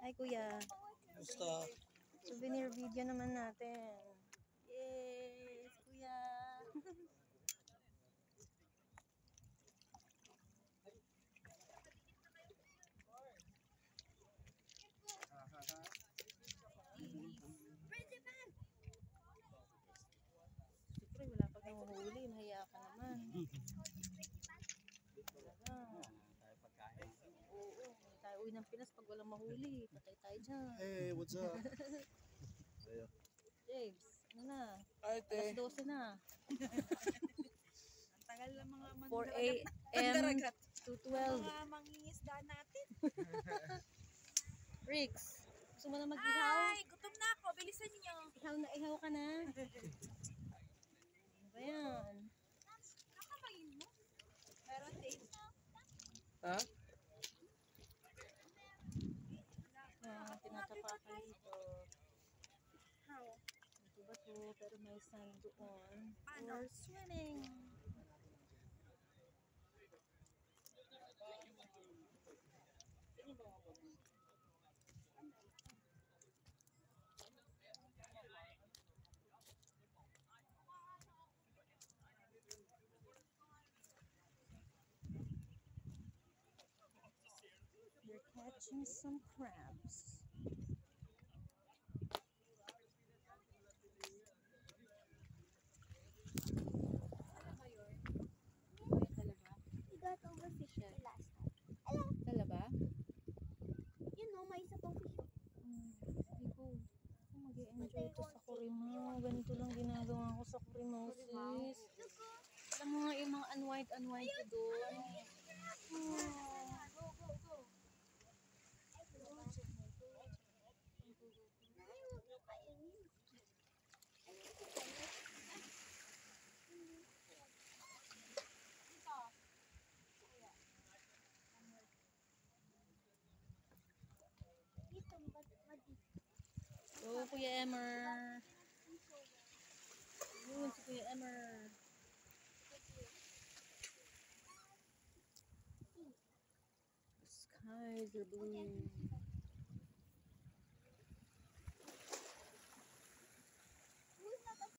Hi, kuya. Basta. Souvenir video naman natin. Yes, kuya. Siyempre, wala pag nanguhuli. Mahiya ka naman. Talaga. Oo, hindi tayo uwi ng Pinas pag walang mahuli. Patay tayo dyan. Hey, what's up? James, ano na? Ay, Alas te. 12 na. Ang tagal ng mga 4 a.m. to 12. mga mangingisda natin. Rix, gusto mo na mag-ihaw? Ay, gutom na ako. Bilisan niyo. Ihaw na ihaw ka na. Ano ba yan? Nakakain mo? Meron taste. Ha? Tinatapakan dito. How? Ito ba to? Pero may sand doon. Paano? For swimming. We're catching some crabs. We got over 50 last time. Talaba? You know, may isa pang fish. Hindi ko. Ako mag-i-enjoy ito sa Corima. Ganito lang ginagawa ko sa Corima, sis. Alam mo nga yung mga unwind ko doon. Oh, Kuya Emmer. Yun, si Kuya Emmer. The skies are blue.